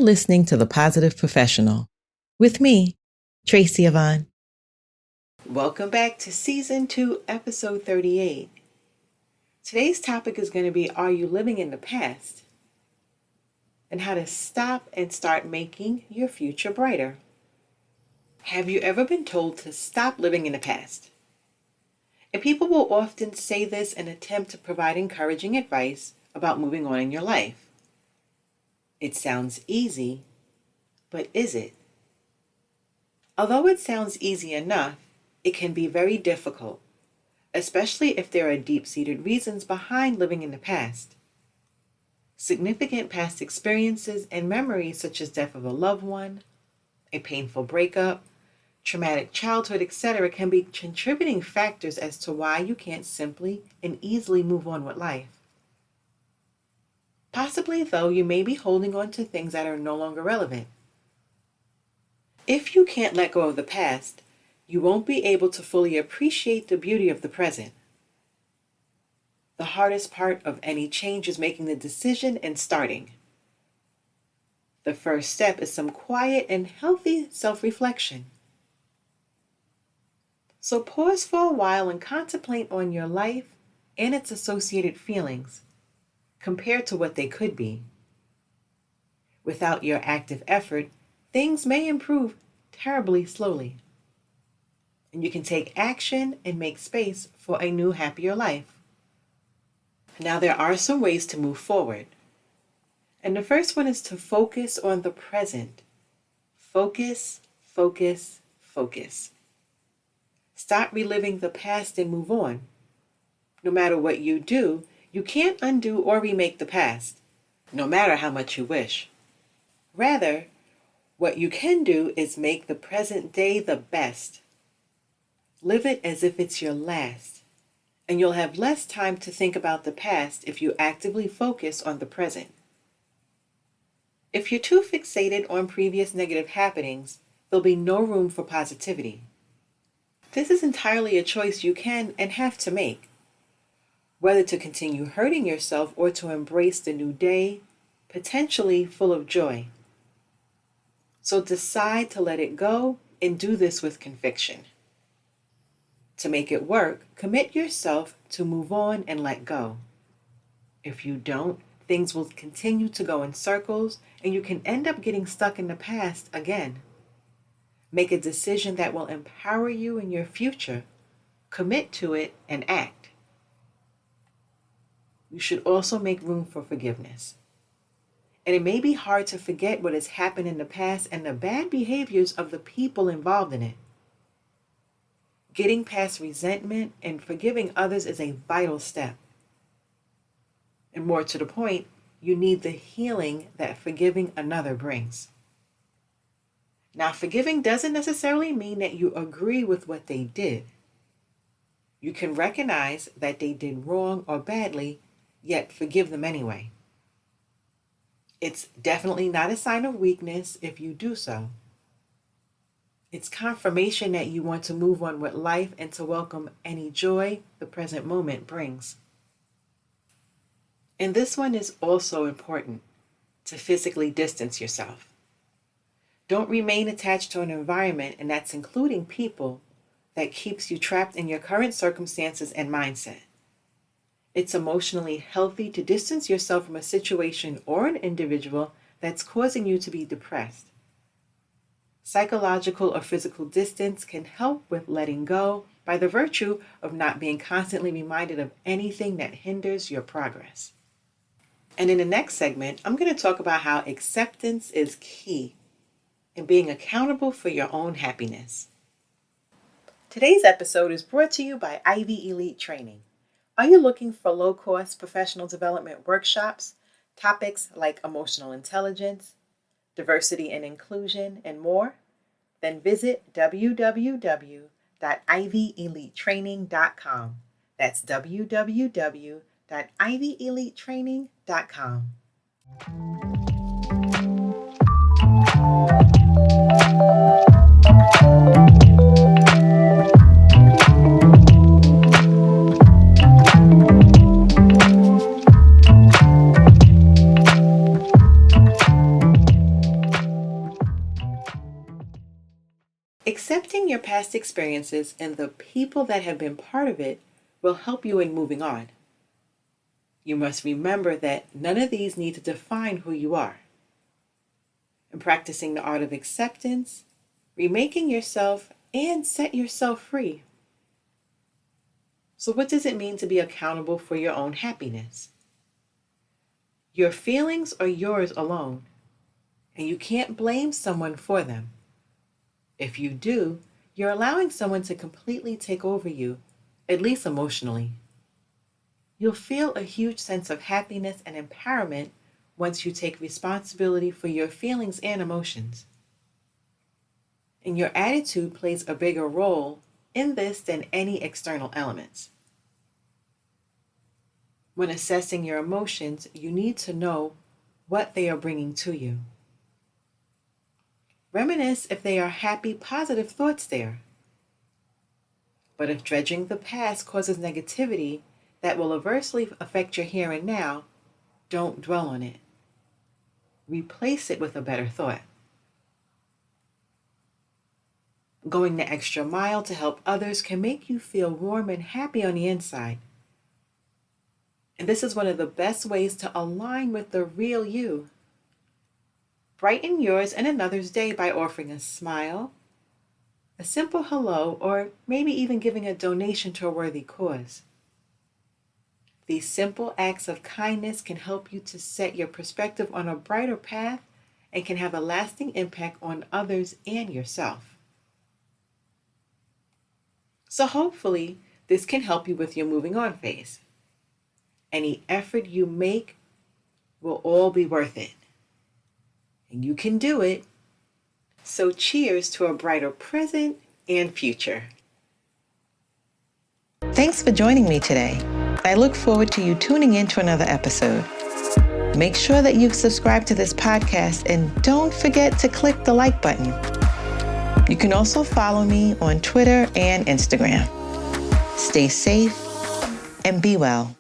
You're listening to The Positive Professional with me, Tracy Yvonne. Welcome back to Season 2, Episode 38. Today's topic is going to be, are you living in the past? And how to stop and start making your future brighter. Have you ever been told to stop living in the past? And people will often say this in an attempt to provide encouraging advice about moving on in your life. It sounds easy, but is it? Although it sounds easy enough, it can be very difficult, especially if there are deep-seated reasons behind living in the past. Significant past experiences and memories such as death of a loved one, a painful breakup, traumatic childhood, etc. can be contributing factors as to why you can't simply and easily move on with life. Possibly, though, you may be holding on to things that are no longer relevant. If you can't let go of the past, you won't be able to fully appreciate the beauty of the present. The hardest part of any change is making the decision and starting. The first step is some quiet and healthy self-reflection. So pause for a while and contemplate on your life and its associated feelings, compared to what they could be. Without your active effort, things may improve terribly slowly. And you can take action and make space for a new, happier life. Now, there are some ways to move forward. And the first one is to focus on the present. Focus, focus, focus. Stop reliving the past and move on. No matter what you do, you can't undo or remake the past, no matter how much you wish. Rather, what you can do is make the present day the best. Live it as if it's your last, and you'll have less time to think about the past if you actively focus on the present. If you're too fixated on previous negative happenings, there'll be no room for positivity. This is entirely a choice you can and have to make. Whether to continue hurting yourself or to embrace the new day, potentially full of joy. So decide to let it go and do this with conviction. To make it work, commit yourself to move on and let go. If you don't, things will continue to go in circles and you can end up getting stuck in the past again. Make a decision that will empower you in your future. Commit to it and act. You should also make room for forgiveness. And it may be hard to forget what has happened in the past and the bad behaviors of the people involved in it. Getting past resentment and forgiving others is a vital step. And more to the point, you need the healing that forgiving another brings. Now, forgiving doesn't necessarily mean that you agree with what they did. You can recognize that they did wrong or badly, yet forgive them anyway. It's definitely not a sign of weakness if you do so. It's confirmation that you want to move on with life and to welcome any joy the present moment brings. And this one is also important, to physically distance yourself. Don't remain attached to an environment, and that's including people, that keeps you trapped in your current circumstances and mindset. It's emotionally healthy to distance yourself from a situation or an individual that's causing you to be depressed. Psychological or physical distance can help with letting go by the virtue of not being constantly reminded of anything that hinders your progress. And in the next segment, I'm going to talk about how acceptance is key in being accountable for your own happiness. Today's episode is brought to you by Ivy Elite Training. Are you looking for low-cost professional development workshops, topics like emotional intelligence, diversity and inclusion, and more? Then visit www.ivyelitetraining.com. That's www.ivyelitetraining.com. Accepting your past experiences and the people that have been part of it will help you in moving on. You must remember that none of these need to define who you are. In practicing the art of acceptance, remaking yourself and set yourself free. So what does it mean to be accountable for your own happiness? Your feelings are yours alone, and you can't blame someone for them. If you do, you're allowing someone to completely take over you, at least emotionally. You'll feel a huge sense of happiness and empowerment once you take responsibility for your feelings and emotions. And your attitude plays a bigger role in this than any external elements. When assessing your emotions, you need to know what they are bringing to you. Reminisce if they are happy, positive thoughts there. But if dredging the past causes negativity that will adversely affect your here and now, don't dwell on it. Replace it with a better thought. Going the extra mile to help others can make you feel warm and happy on the inside. And this is one of the best ways to align with the real you. Brighten yours and another's day by offering a smile, a simple hello, or maybe even giving a donation to a worthy cause. These simple acts of kindness can help you to set your perspective on a brighter path and can have a lasting impact on others and yourself. So hopefully, this can help you with your moving on phase. Any effort you make will all be worth it. And you can do it. So cheers to a brighter present and future. Thanks for joining me today. I look forward to you tuning in to another episode. Make sure that you've subscribed to this podcast and don't forget to click the like button. You can also follow me on Twitter and Instagram. Stay safe and be well.